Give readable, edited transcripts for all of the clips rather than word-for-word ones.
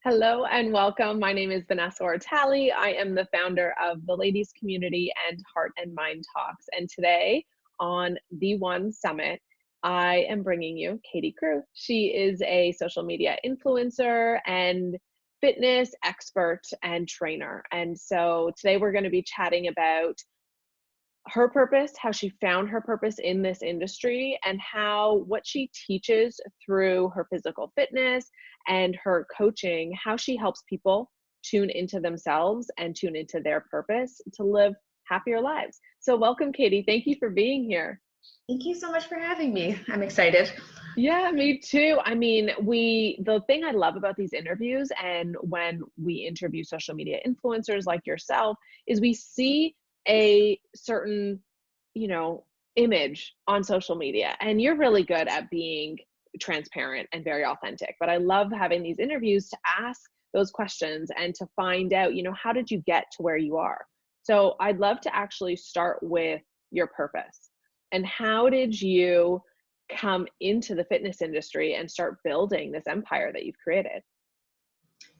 Hello and welcome. My name is Vanessa Ortali. I am the founder of the Ladies Community and Heart and Mind Talks. And today on the One Summit, I am bringing you Katie Crewe. She is a social media influencer and fitness expert and trainer. And so today we're going to be chatting about her purpose, how she found her purpose in this industry, and how what she teaches through her physical fitness and her coaching, how she helps people tune into themselves and tune into their purpose to live happier lives. So welcome, Katie. Thank you for being here. Thank you so much for having me. I'm excited. Yeah, me too. I mean, the thing I love about these interviews and when we interview social media influencers like yourself is we see a certain, image on social media, and you're really good at being transparent and very authentic. But I love having these interviews to ask those questions and to find out, how did you get to where you are? So I'd love to actually start with your purpose. And how did you come into the fitness industry and start building this empire that you've created?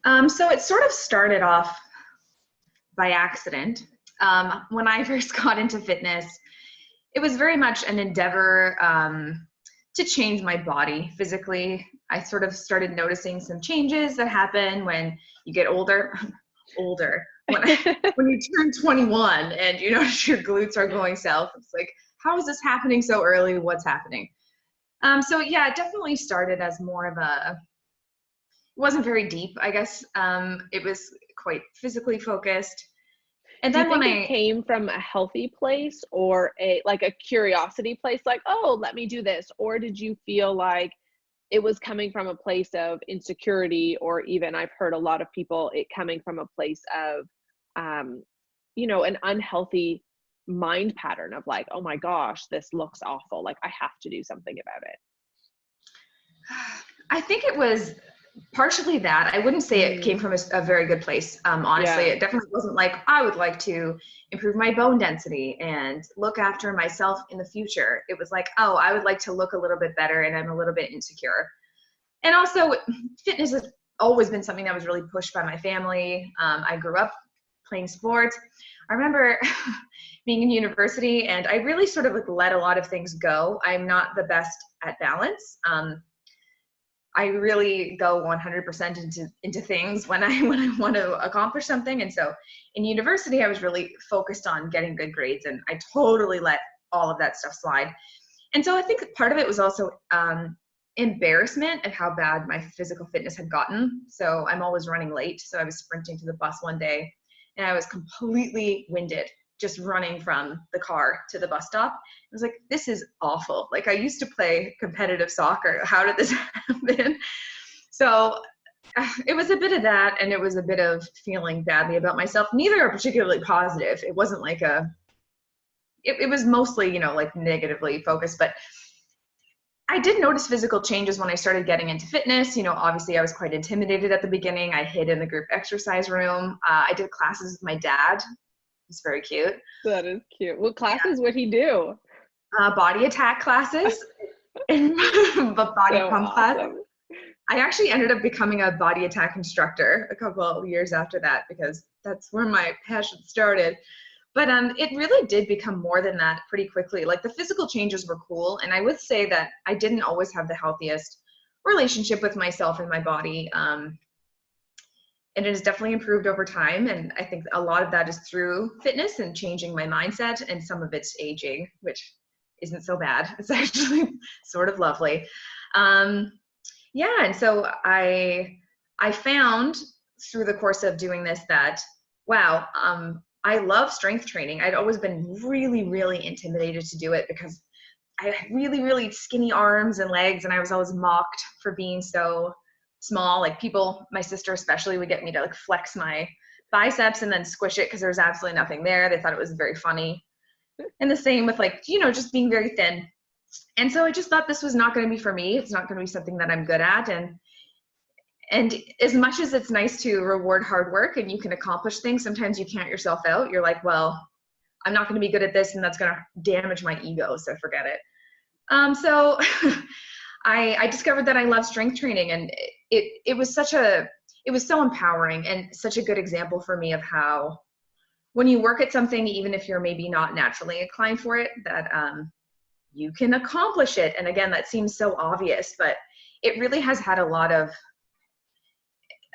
So it sort of started off by accident. When I first got into fitness, it was very much an endeavor to change my body physically. I sort of started noticing some changes that happen when you get older. When you turn 21 and you notice your glutes are going south, it's like, how is this happening so early? What's happening? So yeah, it definitely started as more of it wasn't very deep, I guess. It was quite physically focused. And then Do you think it came from a healthy place or a curiosity place, like, oh, let me do this? Or did you feel like it was coming from a place of insecurity, or even I've heard a lot of people it coming from a place of, an unhealthy mind pattern of like, oh my gosh, this looks awful. Like I have to do something about it. I think it was partially that. I wouldn't say it came from a very good place. Honestly, It definitely wasn't like, I would like to improve my bone density and look after myself in the future. It was like, oh, I would like to look a little bit better and I'm a little bit insecure. And also fitness has always been something that was really pushed by my family. I grew up playing sports. I remember being in university and I really sort of let a lot of things go. I'm not the best at balance. I really go 100% into things when I want to accomplish something. And so in university, I was really focused on getting good grades, and I totally let all of that stuff slide. And so I think part of it was also embarrassment of how bad my physical fitness had gotten. So I'm always running late. So I was sprinting to the bus one day and I was completely winded, just running from the car to the bus stop. I was like, this is awful. Like I used to play competitive soccer. How did this happen? So it was a bit of that, and it was a bit of feeling badly about myself. Neither are particularly positive. It wasn't like it was mostly, like negatively focused, but I did notice physical changes when I started getting into fitness. Obviously I was quite intimidated at the beginning. I hid in the group exercise room. I did classes with my dad. It's very cute. That is cute. What classes would he do? Body attack classes, but body pump class. I actually ended up becoming a body attack instructor a couple of years after that because that's where my passion started. But it really did become more than that pretty quickly. Like the physical changes were cool, and I would say that I didn't always have the healthiest relationship with myself and my body. And it has definitely improved over time. And I think a lot of that is through fitness and changing my mindset, and some of it's aging, which isn't so bad. It's actually sort of lovely. Yeah, and so I found through the course of doing this that, wow, I love strength training. I'd always been really, really intimidated to do it because I had really, really skinny arms and legs, and I was always mocked for being so small. Like people, my sister especially, would get me to like flex my biceps and then squish it because there was absolutely nothing there. They thought it was very funny. And the same with like, just being very thin. And so I just thought this was not going to be for me. It's not going to be something that I'm good at. And as much as it's nice to reward hard work and you can accomplish things, sometimes you count yourself out. You're like, well, I'm not going to be good at this, and that's going to damage my ego, so forget it. So I discovered that I love strength training, and it was such a it was so empowering and such a good example for me of how when you work at something, even if you're maybe not naturally inclined for it, that you can accomplish it. And again, that seems so obvious, but it really has had a lot of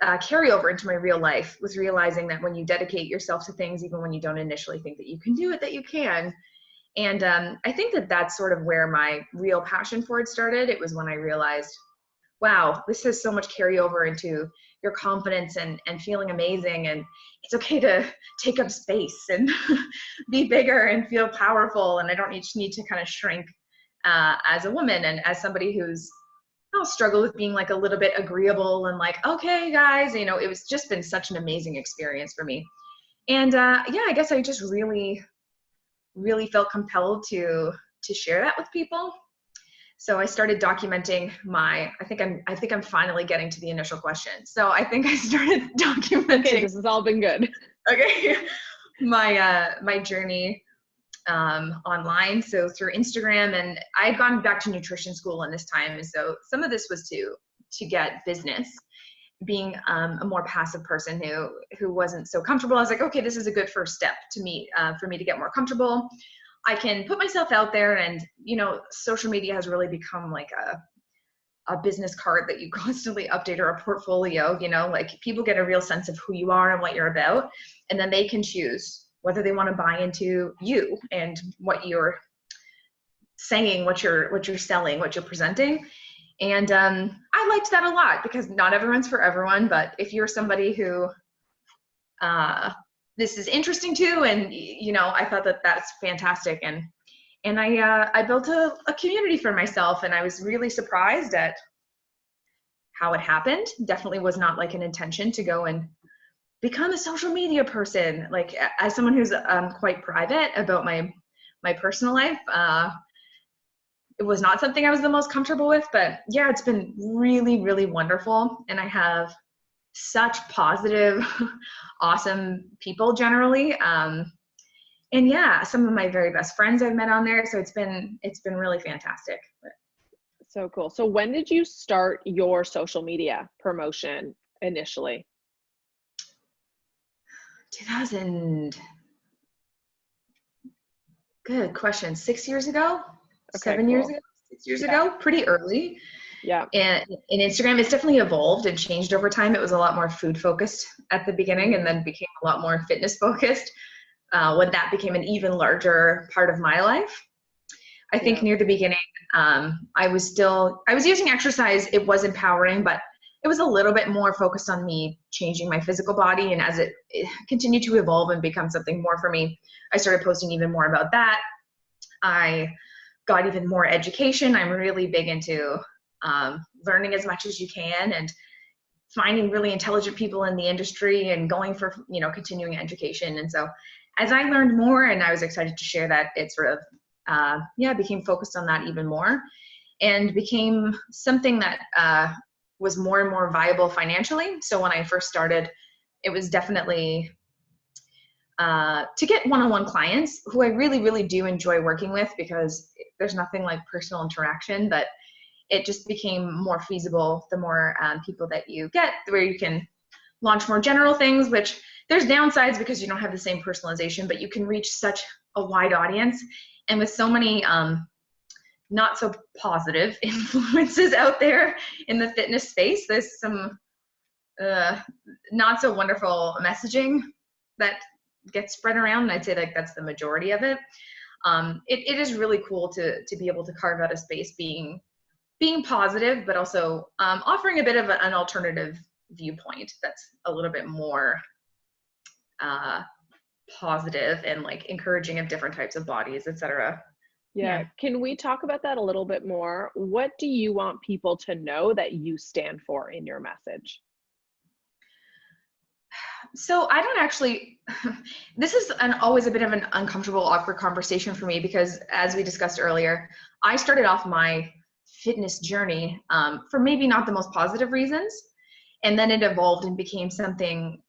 carryover into my real life, with realizing that when you dedicate yourself to things, even when you don't initially think that you can do it, that you can. And I think that that's sort of where my real passion for it started. It was when I realized, wow, this has so much carryover into your confidence and feeling amazing. And it's okay to take up space and be bigger and feel powerful. And I don't need to kind of shrink as a woman and as somebody who's struggle with being like a little bit agreeable and like, okay, guys, you know, it was just been such an amazing experience for me. And yeah, I guess I just really felt compelled to share that with people. So I started documenting I think I'm finally getting to the initial question. So I think I started documenting. Okay, this has all been good. Okay. My journey online, so through Instagram, and I had gone back to nutrition school in this time, and so some of this was to get business. Being a more passive person who wasn't so comfortable, I was like, okay, this is a good first step to me for me to get more comfortable. I can put myself out there, and you know, social media has really become like a business card that you constantly update, or a portfolio. You know, like people get a real sense of who you are and what you're about, and then they can choose whether they want to buy into you and what you're saying, what you're selling, what you're presenting. And I liked that a lot, because not everyone's for everyone, but if you're somebody who this is interesting to, and you know, I thought that that's fantastic. And I built a community for myself, and I was really surprised at how it happened. Definitely was not like an intention to go and become a social media person. Like, as someone who's quite private about my personal life, it was not something I was the most comfortable with. But yeah, it's been really, really wonderful, and I have such positive, awesome people generally. And yeah, some of my very best friends I've met on there. So it's been really fantastic. So cool. So when did you start your social media promotion initially? 2000. Good question. 6 years ago? Okay, 7 years cool. ago? 6 years ago? Pretty early. Yeah. And in Instagram, it's definitely evolved and changed over time. It was a lot more food focused at the beginning, and then became a lot more fitness focused when that became an even larger part of my life. I think near the beginning, I was using exercise. It was empowering, but it was a little bit more focused on me changing my physical body. And as it continued to evolve and become something more for me, I started posting even more about that. I got even more education. I'm really big into learning as much as you can, and finding really intelligent people in the industry, and going for, you know, continuing education. And so as I learned more, and I was excited to share that, it sort of became focused on that even more, and became something that was more and more viable financially. So when I first started, it was definitely to get one-on-one clients who I really, really do enjoy working with, because there's nothing like personal interaction. But it just became more feasible the more people that you get, where you can launch more general things, which there's downsides because you don't have the same personalization, but you can reach such a wide audience. And with so many not so positive influences out there in the fitness space, there's some not so wonderful messaging that gets spread around. And I'd say like that's the majority of it. It is really cool to be able to carve out a space being positive, but also offering a bit of an alternative viewpoint that's a little bit more positive, and like encouraging of different types of bodies, etc. Yeah. Can we talk about that a little bit more? What do you want people to know that you stand for in your message? So I don't actually, this is always a bit of an uncomfortable, awkward conversation for me, because as we discussed earlier, I started off my fitness journey for maybe not the most positive reasons. And then it evolved and became something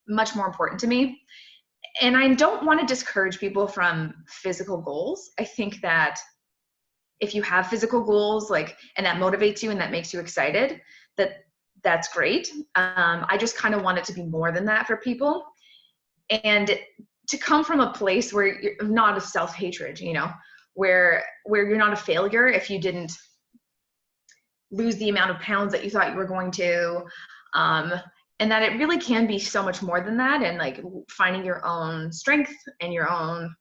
much more important to me. And I don't want to discourage people from physical goals. I think that if you have physical goals, like, and that motivates you and that makes you excited, that that's great. I just kind of want it to be more than that for people, and to come from a place where you're not a self-hatred, you know, where you're not a failure if you didn't lose the amount of pounds that you thought you were going to, and that it really can be so much more than that, and like finding your own strength and your own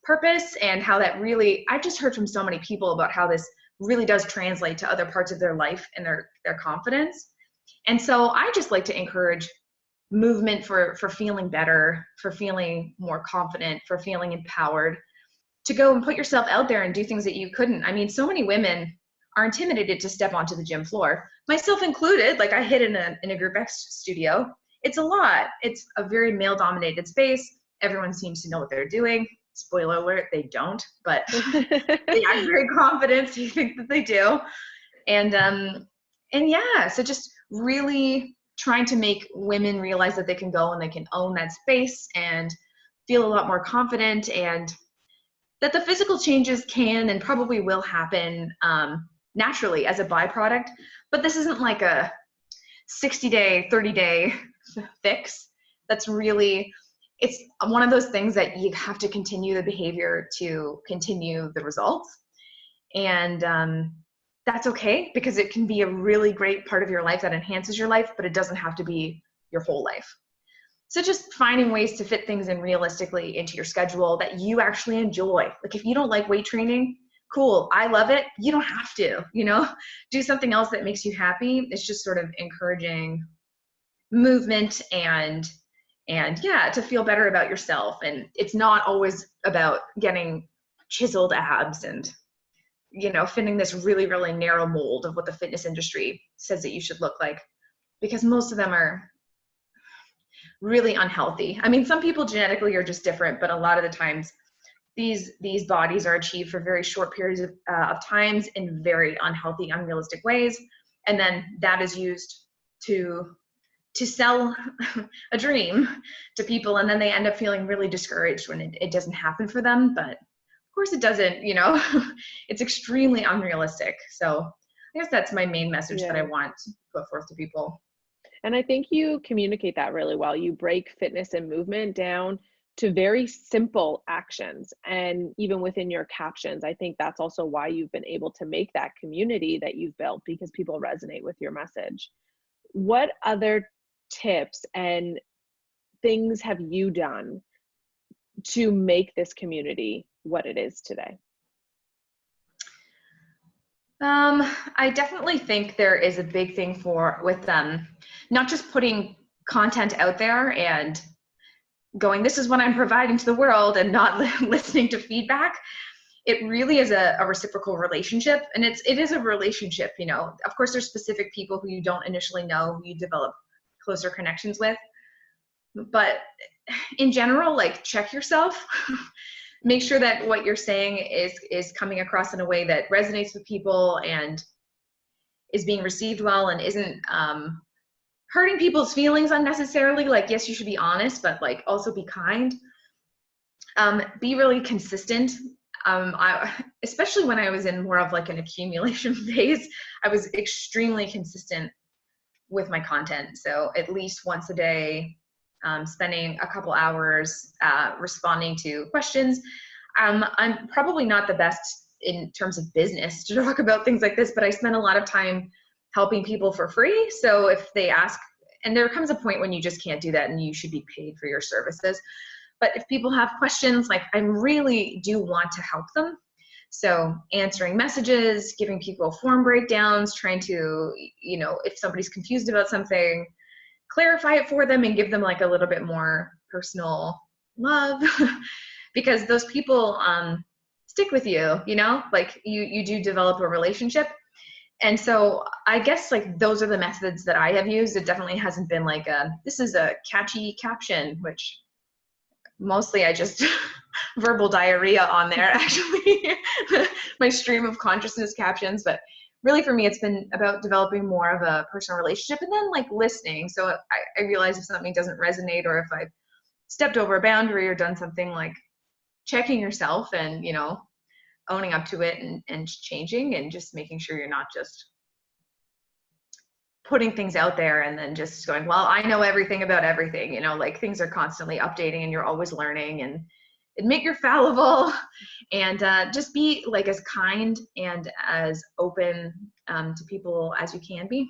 purpose, and how that really, I've just heard from so many people about how this really does translate to other parts of their life and their confidence. And so I just like to encourage movement for feeling better, for feeling more confident, for feeling empowered, to go and put yourself out there and do things that you couldn't. I mean, so many women are intimidated to step onto the gym floor, myself included. Like, I hit in a group X studio. It's a lot. It's a very male dominated space. Everyone seems to know what they're doing. Spoiler alert, they don't, but they act very confident, so you think that they do. And yeah, so just really trying to make women realize that they can go and they can own that space and feel a lot more confident, and that the physical changes can and probably will happen naturally as a byproduct. But this isn't like a 60-day, 30-day fix. That's really, it's one of those things that you have to continue the behavior to continue the results. And that's okay, because it can be a really great part of your life that enhances your life, but it doesn't have to be your whole life. So just finding ways to fit things in realistically into your schedule that you actually enjoy. Like, if you don't like weight training, cool, I love it. You don't have to, you know, do something else that makes you happy. It's just sort of encouraging movement and yeah, to feel better about yourself. And it's not always about getting chiseled abs and, you know, fitting this really, really narrow mold of what the fitness industry says that you should look like, because most of them are really unhealthy. I mean, some people genetically are just different, but a lot of the times these bodies are achieved for very short periods of times in very unhealthy, unrealistic ways. And then that is used to sell a dream to people. And then they end up feeling really discouraged when it doesn't happen for them. But of course it doesn't, you know, it's extremely unrealistic. So I guess that's my main message that I want to put forth to people. And I think you communicate that really well. You break fitness and movement down to very simple actions. And even within your captions, I think that's also why you've been able to make that community that you've built, because people resonate with your message. What other tips and things have you done to make this community what it is today? I definitely think there is a big thing with them, not just putting content out there and going, this is what I'm providing to the world, and not listening to feedback. It really is a reciprocal relationship, and it is a relationship, you know. Of course, there's specific people who you don't initially know, who you develop closer connections with, but in general, like, check yourself. Make sure that what you're saying is coming across in a way that resonates with people and is being received well, and isn't hurting people's feelings unnecessarily. Like, yes, you should be honest, but like, also be kind. Be really consistent. Especially when I was in more of like an accumulation phase, I was extremely consistent with my content. So at least once a day, spending a couple hours responding to questions. I'm probably not the best in terms of business to talk about things like this, but I spend a lot of time helping people for free. So if they ask, and there comes a point when you just can't do that and you should be paid for your services. But if people have questions, like, I really do want to help them. So answering messages, giving people form breakdowns, trying to, you know, if somebody's confused about something, clarify it for them and give them like a little bit more personal love, because those people stick with you, you know, like you do develop a relationship. And so I guess like those are the methods that I have used. It definitely hasn't been like this is a catchy caption, which mostly I just verbal diarrhea on there, actually. My stream of consciousness captions. But really for me, it's been about developing more of a personal relationship, and then like listening. So I realize if something doesn't resonate, or if I've stepped over a boundary or done something, like checking yourself and, you know, owning up to it and changing, and just making sure you're not just putting things out there and then just going, well, I know everything about everything, you know, like things are constantly updating and you're always learning, and admit you're fallible, and just be like as kind and as open to people as you can be.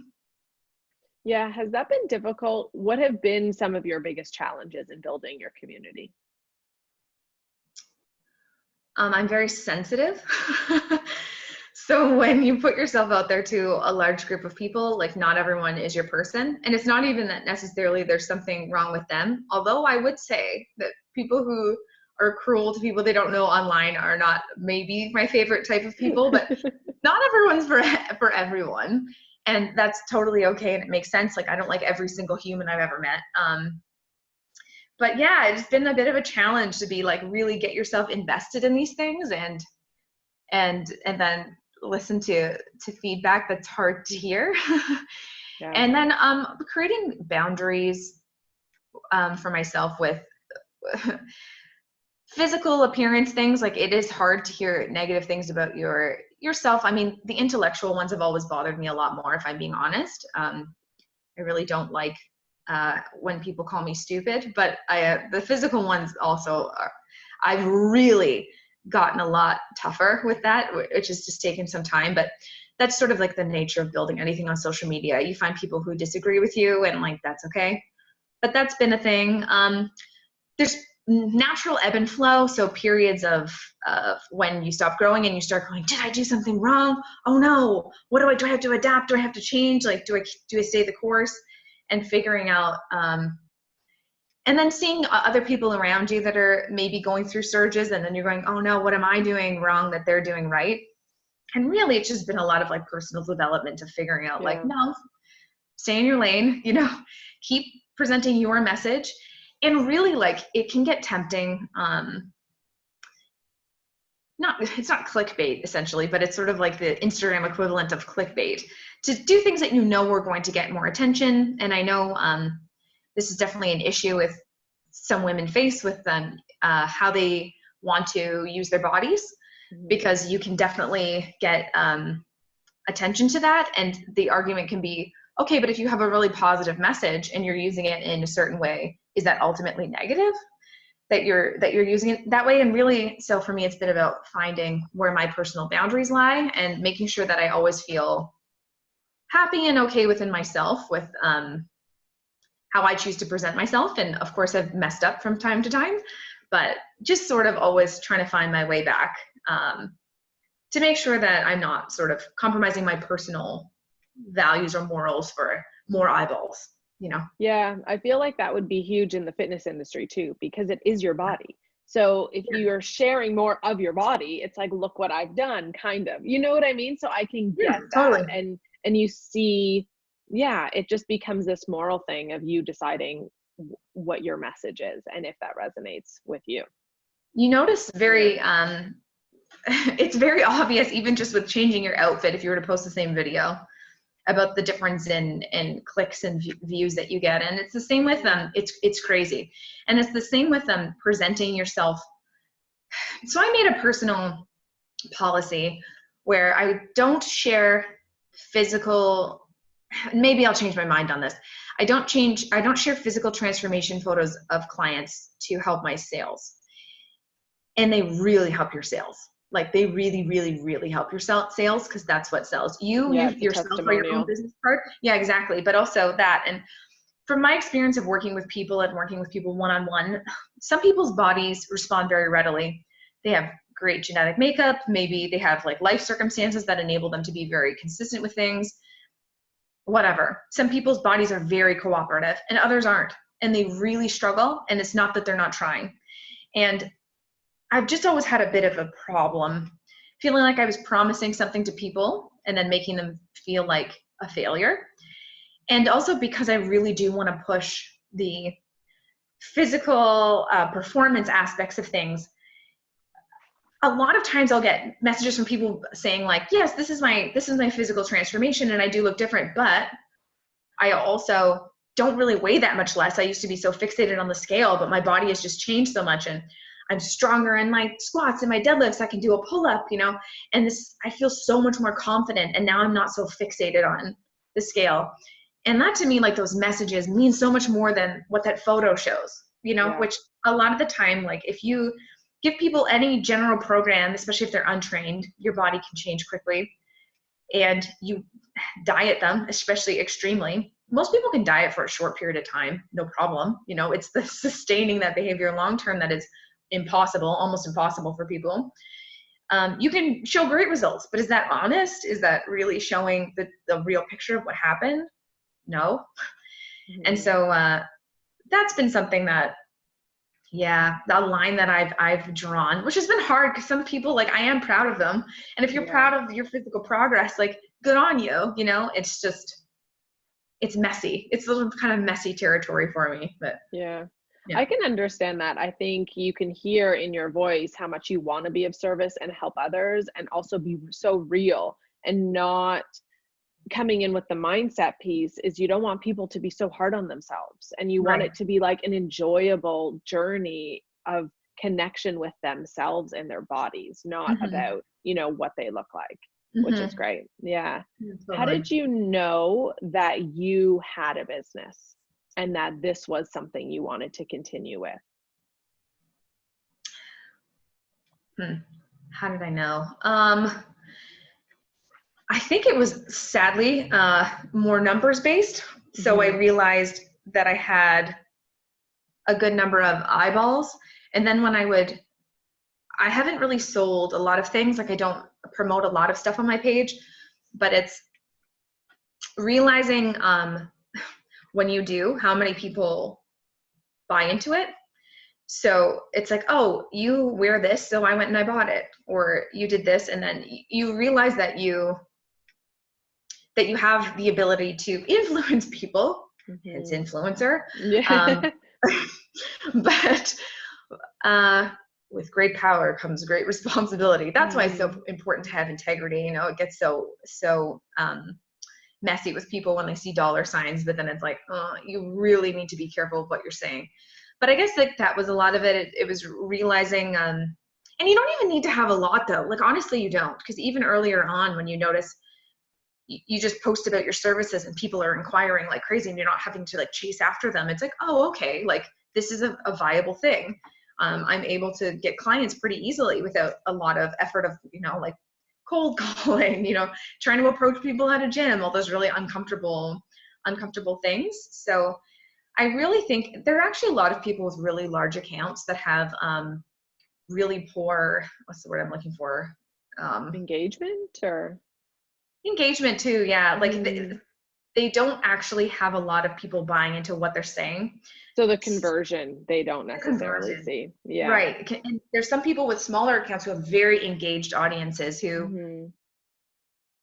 Yeah, has that been difficult? What have been some of your biggest challenges in building your community? I'm very sensitive. So when you put yourself out there to a large group of people, like not everyone is your person. And it's not even that necessarily there's something wrong with them. Although I would say that people who are cruel to people they don't know online are not maybe my favorite type of people, but not everyone's for everyone. And that's totally okay. And it makes sense. Like I don't like every single human I've ever met. But yeah, it's been a bit of a challenge to be like really get yourself invested in these things and then listen to feedback that's hard to hear. Yeah. And then creating boundaries for myself with physical appearance things. Like it is hard to hear negative things about yourself. I mean, the intellectual ones have always bothered me a lot more, if I'm being honest. I really don't like when people call me stupid, but the physical ones also are, I've really gotten a lot tougher with that, which has just taken some time, but that's sort of like the nature of building anything on social media. You find people who disagree with you and like, that's okay. But that's been a thing. There's natural ebb and flow. So periods of when you stop growing and you start going, did I do something wrong? Oh no, what do I have to adapt? Do I have to change? Like, do I stay the course? And figuring out, and then seeing other people around you that are maybe going through surges, and then you're going, oh no, what am I doing wrong that they're doing right? And really, it's just been a lot of like personal development of figuring out like, no, stay in your lane, you know, keep presenting your message. And really like, it can get tempting. It's not clickbait essentially, but it's sort of like the Instagram equivalent of clickbait, to do things that you know are going to get more attention. And I know this is definitely an issue with some women face with how they want to use their bodies, because you can definitely get attention to that. And the argument can be, okay, but if you have a really positive message and you're using it in a certain way, is that ultimately negative? That you're using it that way? And really, so for me, it's been about finding where my personal boundaries lie and making sure that I always feel happy and okay within myself with how I choose to present myself. And of course, I've messed up from time to time, but just sort of always trying to find my way back to make sure that I'm not sort of compromising my personal values or morals for more eyeballs. You know? Yeah, I feel like that would be huge in the fitness industry too, because it is your body. So if you're sharing more of your body, it's like, look what I've done, kind of. You know what I mean? So I can get that. Totally. And you see, yeah, it just becomes this moral thing of you deciding what your message is and if that resonates with you. You notice it's very obvious, even just with changing your outfit, if you were to post the same video, about the difference in clicks and views that you get. And it's the same with them. It's crazy. And it's the same with them presenting yourself. So I made a personal policy where I don't share physical, maybe I'll change my mind on this. I don't share physical transformation photos of clients to help my sales. And they really help your sales. Like they really, really, really help your sales, because that's what sells. You yourself are your own business card. Yeah, exactly. But also that, and from my experience of working with people and working with people one-on-one, some people's bodies respond very readily. They have great genetic makeup. Maybe they have like life circumstances that enable them to be very consistent with things, whatever. Some people's bodies are very cooperative and others aren't. And they really struggle. And it's not that they're not trying. And I've just always had a bit of a problem feeling like I was promising something to people and then making them feel like a failure. And also because I really do want to push the physical performance aspects of things. A lot of times I'll get messages from people saying like, yes, this is my physical transformation and I do look different, but I also don't really weigh that much less. I used to be so fixated on the scale, but my body has just changed so much, and I'm stronger in my squats and my deadlifts. I can do a pull-up, you know, and I feel so much more confident. And now I'm not so fixated on the scale. And that to me, like those messages mean so much more than what that photo shows, you know, Yeah. which a lot of the time, like if you give people any general program, especially if they're untrained, your body can change quickly. And you diet them, especially extremely. Most people can diet for a short period of time, no problem. You know, it's the sustaining that behavior long term that is impossible, almost impossible for people. You can show great results, but is that honest? Is that really showing the real picture of what happened? No. And Mhm. so that's been something that, yeah, the line that I've drawn, which has been hard because some people, like, I am proud of them. And if you're Yeah. proud of your physical progress, like, good on you, you know, it's just, it's messy. It's a little kind of messy territory for me, but Yeah. yeah. I can understand that. I think you can hear in your voice how much you want to be of service and help others, and also be so real, and not coming in with the mindset piece is you don't want people to be so hard on themselves, and you want Right. it to be like an enjoyable journey of connection with themselves and their bodies, not Mm-hmm. about, what they look like, which is Mm-hmm. great. Yeah. Yeah, How totally. did you know that you had a business and that this was something you wanted to continue with? Hmm. How did I know? I think it was sadly more numbers based. So I Mhm. realized that I had a good number of eyeballs. And then when I haven't really sold a lot of things. Like I don't promote a lot of stuff on my page, but it's realizing when you do, how many people buy into it. So it's like, oh, you wear this, so I went and I bought it, or you did this, and then you realize that you have the ability to influence people. Hence Mhm. influencer. Um, Yeah. but uh, with great power comes great responsibility. That's why it's so Mhm. important to have integrity. You know, it gets so messy with people when they see dollar signs, but then it's like, oh, you really need to be careful of what you're saying. But I guess like that was a lot of it. It was realizing, and you don't even need to have a lot though. Like honestly, you don't, because even earlier on, when you notice you just post about your services and people are inquiring like crazy, and you're not having to like chase after them. It's like, oh, okay, like this is a viable thing. I'm able to get clients pretty easily without a lot of effort of, like cold calling, trying to approach people at a gym, all those really uncomfortable things. So I really think there are actually a lot of people with really large accounts that have really poor, what's the word I'm looking for? Um, Engagement or Engagement too. Yeah. Like mm. they don't actually have a lot of people buying into what they're saying. So the conversion, they don't The necessarily conversion. see. Yeah. Right. And there's some people with smaller accounts who have very engaged audiences who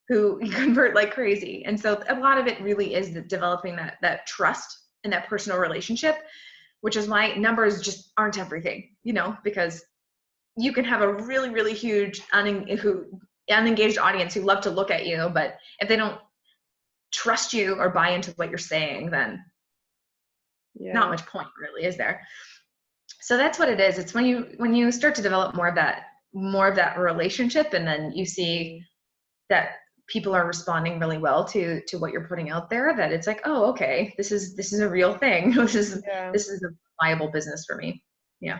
Mhm. convert like crazy. And so a lot of it really is developing that trust and that personal relationship, which is why numbers just aren't everything, because you can have a really, really huge unengaged audience who love to look at you, but if they don't trust you or buy into what you're saying, then not Yeah. much point really, is there? So that's what it is. It's when you start to develop more of that relationship, and then you see Mhm. that people are responding really well to what you're putting out there, that it's like, oh, okay, this is a real thing. this is Yeah. this is a viable business for me. Yeah.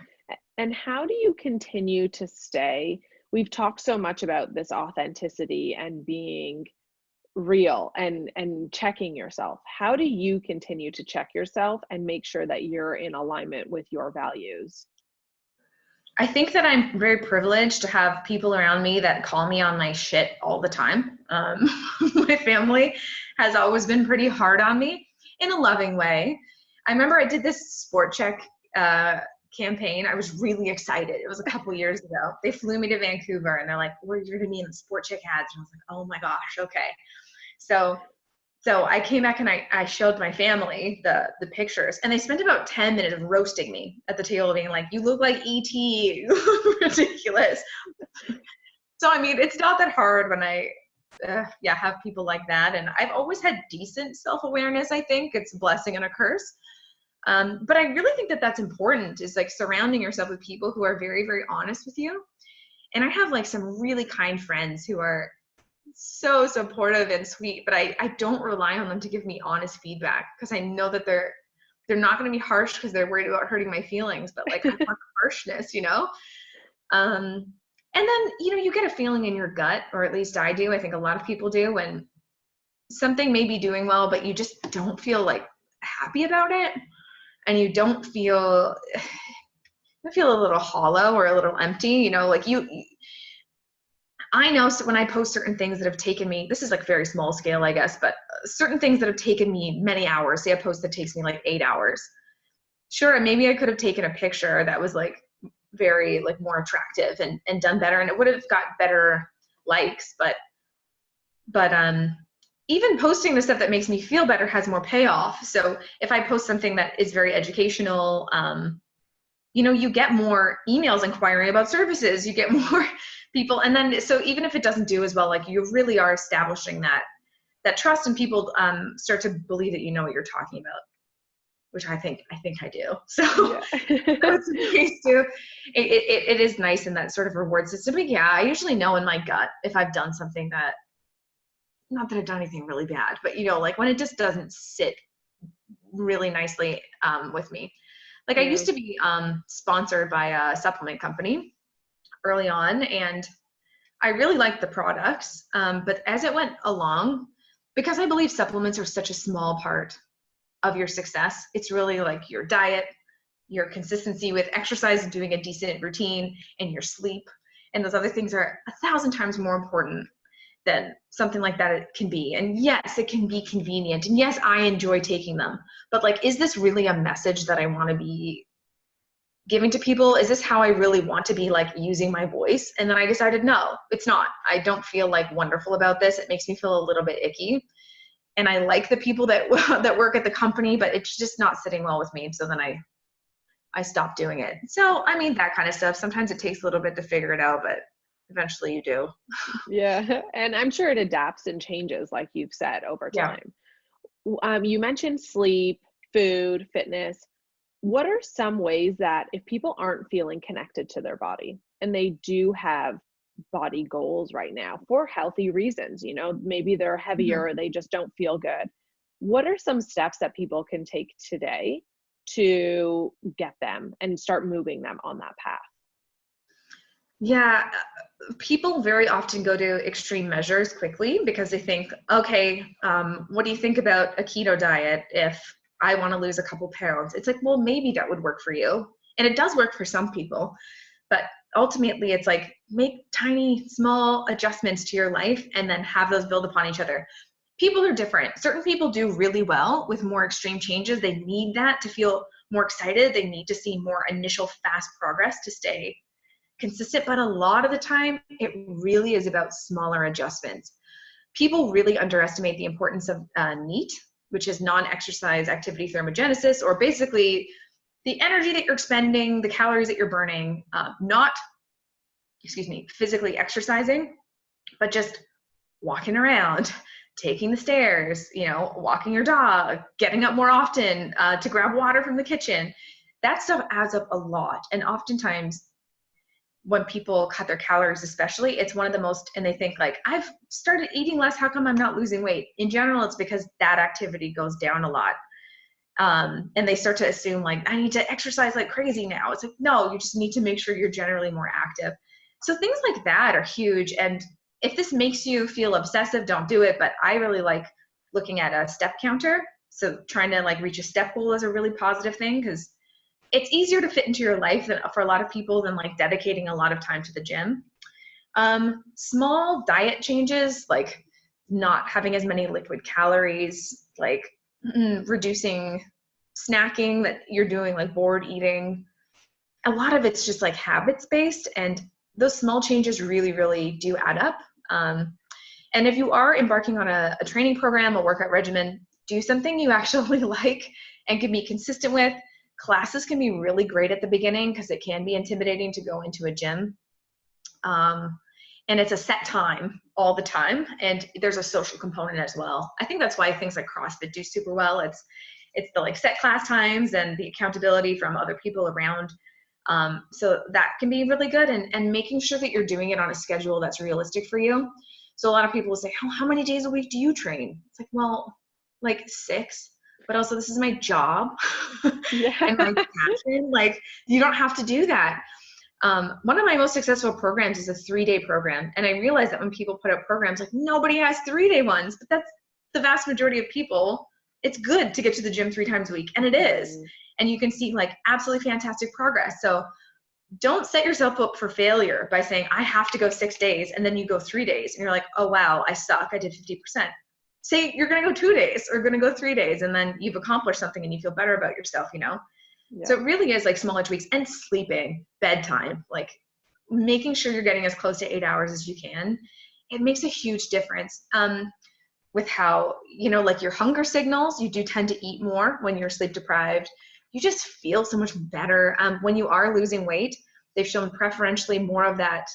And how do you continue to stay? We've talked so much about this authenticity and being real and checking yourself. How do you continue to check yourself and make sure that you're in alignment with your values? I think that I'm very privileged to have people around me that call me on my shit all the time. My family has always been pretty hard on me in a loving way. I remember I did this Sport Check campaign. I was really excited. It was a couple years ago. They flew me to Vancouver and they're like, "We're going to be in the Sport Check ads." And I was like, "Oh my gosh, okay." So I came back and I showed my family the pictures, and they spent about 10 minutes roasting me at the table, being like, "You look like ET, you look ridiculous." So I mean, it's not that hard when I have people like that, and I've always had decent self-awareness. I think it's a blessing and a curse. But I really think that that's important, is like surrounding yourself with people who are very, very honest with you. And I have like some really kind friends who are so supportive and sweet, but I don't rely on them to give me honest feedback because I know that they're not going to be harsh because they're worried about hurting my feelings, but like I want harshness, you know? And then, you know, you get a feeling in your gut, or at least I do. I think a lot of people do, when something may be doing well, but you just don't feel like happy about it. And you don't feel, I feel a little hollow or a little empty, you know, like I know, so when I post certain things that have taken me, this is like very small scale, I guess, but certain things that have taken me many hours, say a post that takes me like 8 hours. Sure, maybe I could have taken a picture that was like very like more attractive and done better, and it would have got better likes, but even posting the stuff that makes me feel better has more payoff. So if I post something that is very educational, you know, you get more emails inquiring about services, you get more people. And then, so even if it doesn't do as well, like you really are establishing that trust, and people start to believe that you know what you're talking about, which I think I do. So, Yeah. it's nice too. It is nice in that sort of reward system. But yeah, I usually know in my gut if I've done something that, not that I've done anything really bad, but you know, like when it just doesn't sit really nicely with me. Like I Yeah. used to be sponsored by a supplement company early on, and I really liked the products. But as it went along, because I believe supplements are such a small part of your success, it's really like your diet, your consistency with exercise and doing a decent routine, and your sleep. And those other things are 1,000 times more important than something like that it can be. And yes, it can be convenient. And yes, I enjoy taking them. But like, is this really a message that I want to be giving to people? Is this how I really want to be like using my voice? And then I decided, no, it's not. I don't feel like wonderful about this. It makes me feel a little bit icky. And I like the people that that work at the company, but it's just not sitting well with me. So then I stopped doing it. So, I mean, that kind of stuff. Sometimes it takes a little bit to figure it out, but eventually you do. Yeah. And I'm sure it adapts and changes, like you've said, over Yeah. time. You mentioned sleep, food, fitness. What are some ways that if people aren't feeling connected to their body and they do have body goals right now for healthy reasons, you know, maybe they're heavier Mhm. or they just don't feel good, what are some steps that people can take today to get them and start moving them on that path? Yeah, people very often go to extreme measures quickly because they think, okay, what do you think about a keto diet if I want to lose a couple pounds? It's like, well, maybe that would work for you. And it does work for some people. But ultimately, it's like make tiny, small adjustments to your life and then have those build upon each other. People are different. Certain people do really well with more extreme changes. They need that to feel more excited. They need to see more initial fast progress to stay consistent, but a lot of the time it really is about smaller adjustments. People really underestimate the importance of NEAT, which is non-exercise activity thermogenesis, or basically the energy that you're expending, the calories that you're burning, not, physically exercising, but just walking around, taking the stairs, you know, walking your dog, getting up more often to grab water from the kitchen. That stuff adds up a lot. And oftentimes when people cut their calories, especially, it's one of the most, and they think like, I've started eating less, how come I'm not losing weight? In general, it's because that activity goes down a lot. And they start to assume like, I need to exercise like crazy now. It's like, no, you just need to make sure you're generally more active. So things like that are huge. And if this makes you feel obsessive, don't do it. But I really like looking at a step counter. So trying to like reach a step goal is a really positive thing, because it's easier to fit into your life than, for a lot of people, than like dedicating a lot of time to the gym. Small diet changes, like not having as many liquid calories, like reducing snacking that you're doing, like bored eating. A lot of it's just like habits based, and those small changes really, really do add up. And if you are embarking on a training program, a workout regimen, do something you actually like and can be consistent with. Classes can be really great at the beginning because it can be intimidating to go into a gym. And it's a set time all the time, and there's a social component as well. I think that's why things like CrossFit do super well. It's the like set class times and the accountability from other people around. So that can be really good, and making sure that you're doing it on a schedule that's realistic for you. So a lot of people will say, how many days a week do you train? It's like, well, like 6, but also this is my job Yeah. and my passion. Like, you don't have to do that. One of my most successful programs is a 3-day program. And I realize that when people put up programs, like, nobody has 3-day ones, but that's the vast majority of people. It's good to get to the gym 3 times a week, and it is. And you can see like absolutely fantastic progress. So don't set yourself up for failure by saying, I have to go 6 days, and then you go 3 days and you're like, oh wow, I suck, I did 50%. Say you're going to go 2 days or going to go 3 days, and then you've accomplished something and you feel better about yourself, you know? Yeah. So it really is like smaller tweaks, and sleeping, bedtime, like making sure you're getting as close to 8 hours as you can. It makes a huge difference with how, you know, like your hunger signals, you do tend to eat more when you're sleep deprived. You just feel so much better. When you are losing weight, they've shown preferentially more of that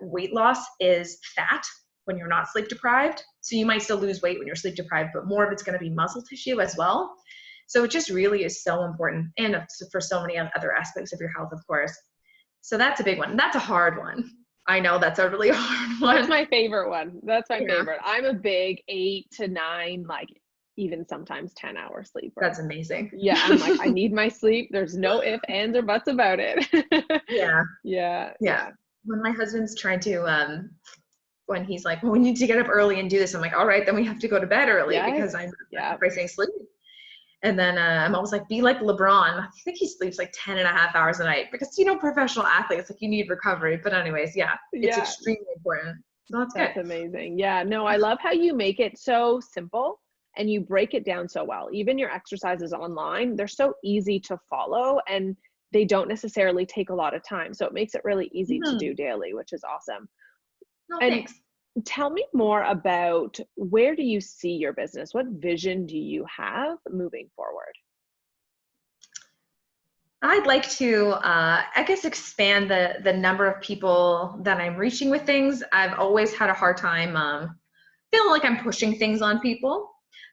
weight loss is fat when you're not sleep deprived. So you might still lose weight when you're sleep deprived, but more of it's going to be muscle tissue as well. So it just really is so important, and for so many other aspects of your health, of course. So that's a big one. That's a hard one. I know that's a really hard one. That's my favorite one. That's my favorite. I'm a big 8 to 9, like even sometimes 10-hour sleeper. That's amazing. Yeah, I'm like, I need my sleep. There's no ifs, ands, or buts about it. Yeah. When my husband's trying to, when he's like, well, we need to get up early and do this, I'm like, all right, then we have to go to bed early because I'm sacrificing sleep. And then I'm always like, be like LeBron. I think he sleeps like 10.5 hours a night because, you know, professional athletes, like, you need recovery. But anyways, it's extremely important. So that's good. Amazing. Yeah, no, I love how you make it so simple and you break it down so well. Even your exercises online, they're so easy to follow and they don't necessarily take a lot of time. So it makes it really easy to do daily, which is awesome. No, and thanks. Tell me more about, where do you see your business? What vision do you have moving forward? I'd like to, I guess, expand the number of people that I'm reaching with things. I've always had a hard time feeling like I'm pushing things on people.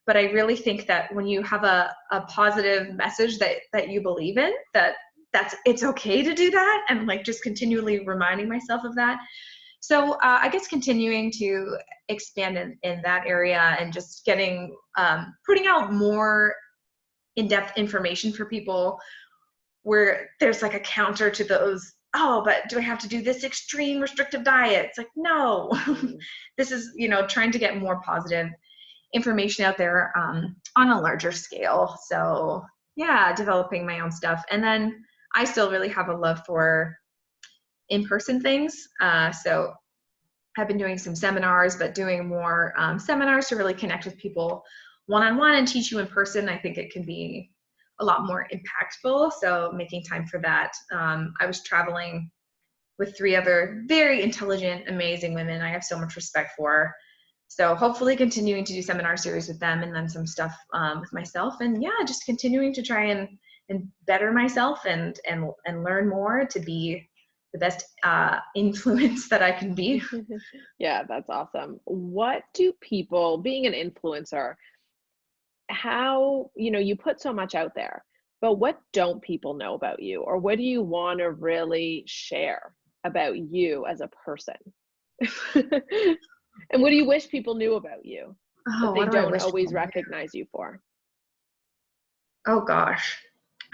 But I really think that when you have a positive message that you believe in, it's okay to do that, and like just continually reminding myself of that. So I guess continuing to expand in that area and just getting, putting out more in-depth information for people where there's like a counter to those, oh, but do I have to do this extreme restrictive diet? It's like, no, this is, you know, trying to get more positive information out there on a larger scale. So yeah, developing my own stuff. And then I still really have a love for in-person things. So I've been doing some seminars, but doing more seminars to really connect with people one-on-one and teach you in person. I think it can be a lot more impactful. So making time for that. I was traveling with 3 other very intelligent, amazing women I have so much respect for. So hopefully continuing to do seminar series with them, and then some stuff with myself, and yeah, just continuing to try and better myself and learn more to be the best influence that I can be. Yeah, that's awesome. What do people, being an influencer, how, you know, you put so much out there, but what don't people know about you, or what do you want to really share about you as a person? And what do you wish people knew about you that they don't always recognize you for? Oh gosh,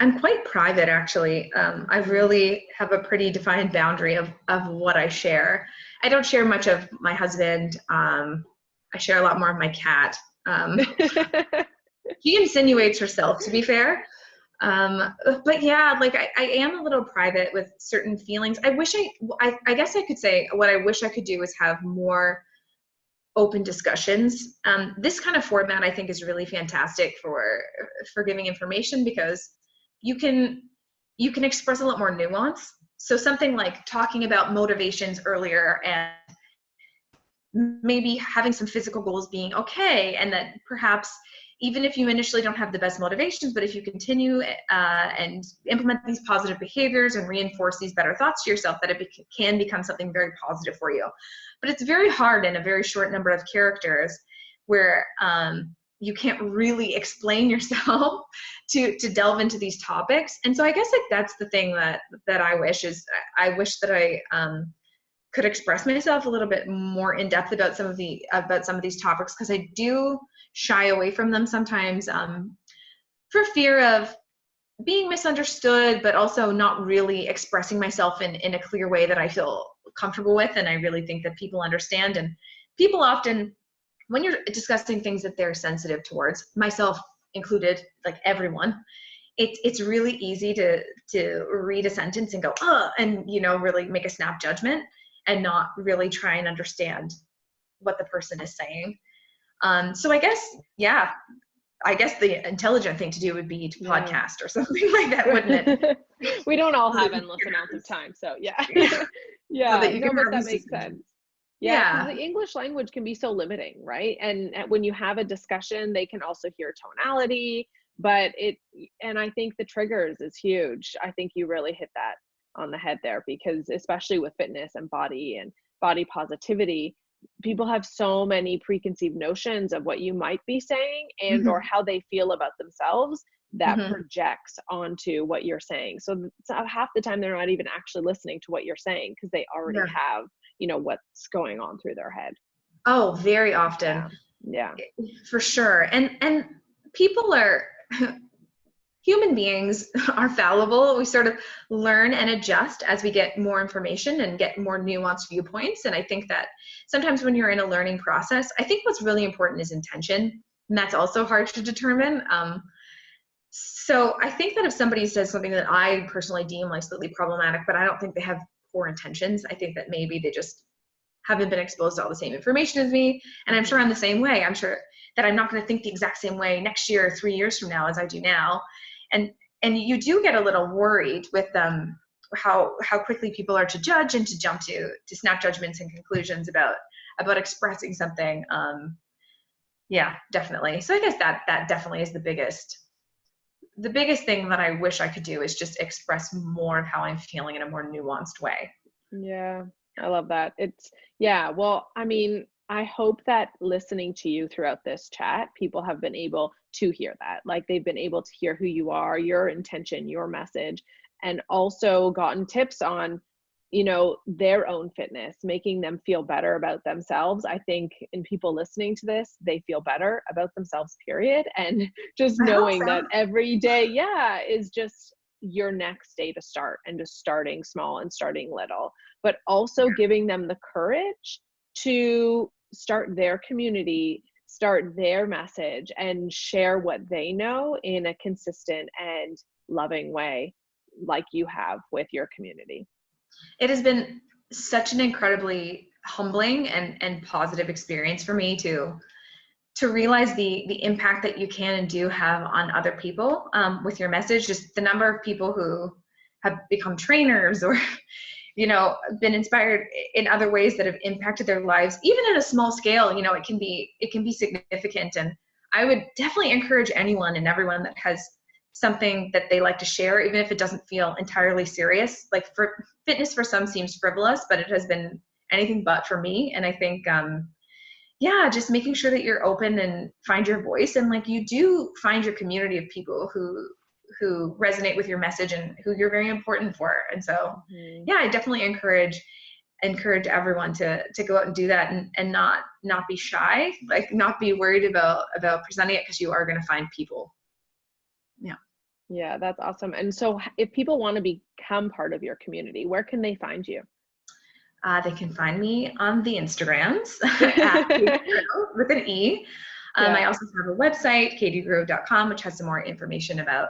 I'm quite private actually. I really have a pretty defined boundary of what I share. I don't share much of my husband. I share a lot more of my cat. She insinuates herself, to be fair. But yeah, like I am a little private with certain feelings. I guess I could say what I wish I could do is have more open discussions. This kind of format I think is really fantastic for giving information, because you can express a lot more nuance. So something like talking about motivations earlier, and maybe having some physical goals being okay, and that perhaps even if you initially don't have the best motivations, but if you continue and implement these positive behaviors and reinforce these better thoughts to yourself, that it can become something very positive for you. But it's very hard in a very short number of characters where you can't really explain yourself to delve into these topics. And so I guess like that's the thing that I wish is, I wish that I could express myself a little bit more in depth about some of these topics, because I do shy away from them sometimes, for fear of being misunderstood, but also not really expressing myself in a clear way that I feel comfortable with. And I really think that people understand. And people often, when you're discussing things that they're sensitive towards, myself included, like everyone, it's really easy to read a sentence and go, and, you know, really make a snap judgment and not really try and understand what the person is saying. So I guess the intelligent thing to do would be to podcast or something like that, wouldn't it? We don't all have endless amounts of time, so yeah. So that you can but that makes sense. Yeah, because the English language can be so limiting, right? And when you have a discussion, they can also hear tonality, and I think the triggers is huge. I think you really hit that on the head there, because especially with fitness and body positivity, people have so many preconceived notions of what you might be saying and or how they feel about themselves that projects onto what you're saying. So half the time they're not even actually listening to what you're saying, because they already have, you know, what's going on through their head. Oh, very often. Yeah. For sure. And people are human beings are fallible. We sort of learn and adjust as we get more information and get more nuanced viewpoints. And I think that sometimes when you're in a learning process, I think what's really important is intention. And that's also hard to determine. So I think that if somebody says something that I personally deem like slightly problematic, but I don't think they have poor intentions, I think that maybe they just haven't been exposed to all the same information as me. And I'm sure I'm the same way. I'm sure that I'm not going to think the exact same way next year or 3 years from now as I do now. And you do get a little worried with how quickly people are to judge and to jump to snap judgments and conclusions about expressing something. Yeah, definitely. So I guess that definitely is the biggest thing that I wish I could do, is just express more of how I'm feeling in a more nuanced way. Yeah, I love that. Well, I mean, I hope that listening to you throughout this chat, people have been able to hear that. Like, they've been able to hear who you are, your intention, your message, and also gotten tips on, you know, their own fitness, making them feel better about themselves. I think in people listening to this, they feel better about themselves, period. And just knowing that every day, is just your next day to start, and just starting small and starting little, but also giving them the courage to start their community, start their message, and share what they know in a consistent and loving way, like you have with your community. It has been such an incredibly humbling and positive experience for me to realize the impact that you can and do have on other people with your message. Just the number of people who have become trainers or, you know, been inspired in other ways that have impacted their lives, even at a small scale. You know, it can be significant. And I would definitely encourage anyone and everyone that has something that they like to share, even if it doesn't feel entirely serious. Like, for fitness for some seems frivolous, but it has been anything but for me. And I think just making sure that you're open and find your voice, and like, you do find your community of people who resonate with your message and who you're very important for. And so I definitely encourage everyone to go out and do that, and not be shy, like not be worried about presenting it, because you are going to find people. Yeah, that's awesome. And so if people want to become part of your community, where can they find you? They can find me on the Instagrams at KatieGrew with an E. I also have a website, shorturl.at, which has some more information about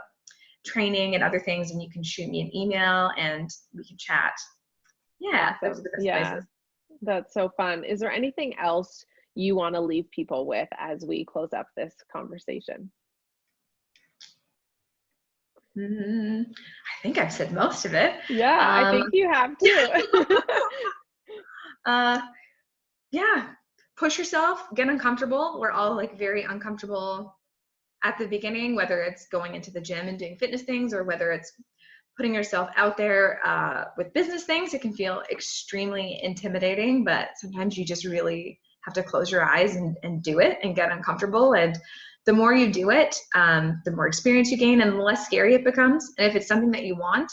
training and other things, and you can shoot me an email and we can chat. Yeah, those are the best places. That's so fun. Is there anything else you want to leave people with as we close up this conversation? I think I've said most of it. Yeah, I think you have too. Push yourself, get uncomfortable. We're all like very uncomfortable at the beginning, whether it's going into the gym and doing fitness things, or whether it's putting yourself out there with business things. It can feel extremely intimidating, but sometimes you just really have to close your eyes and do it and get uncomfortable. And the more you do it, the more experience you gain and the less scary it becomes. And if it's something that you want,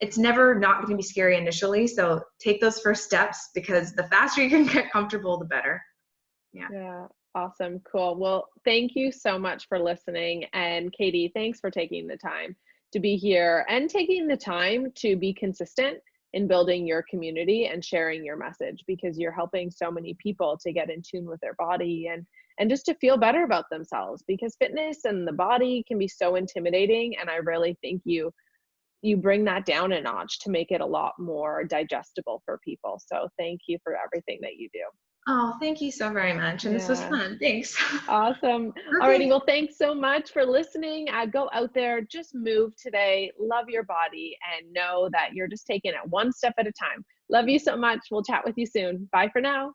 it's never not going to be scary initially. So take those first steps, because the faster you can get comfortable, the better. Yeah. Yeah. Awesome. Cool. Well, thank you so much for listening. And Katie, thanks for taking the time to be here and taking the time to be consistent in building your community and sharing your message, because you're helping so many people to get in tune with their body and just to feel better about themselves, because fitness and the body can be so intimidating. And I really think you bring that down a notch to make it a lot more digestible for people. So thank you for everything that you do. Oh, thank you so very much. And this was Yeah. fun. Thanks. Awesome. Alrighty. Okay. Well, thanks so much for listening. Go out there, just move today, love your body, and know that you're just taking it one step at a time. Love you so much. We'll chat with you soon. Bye for now.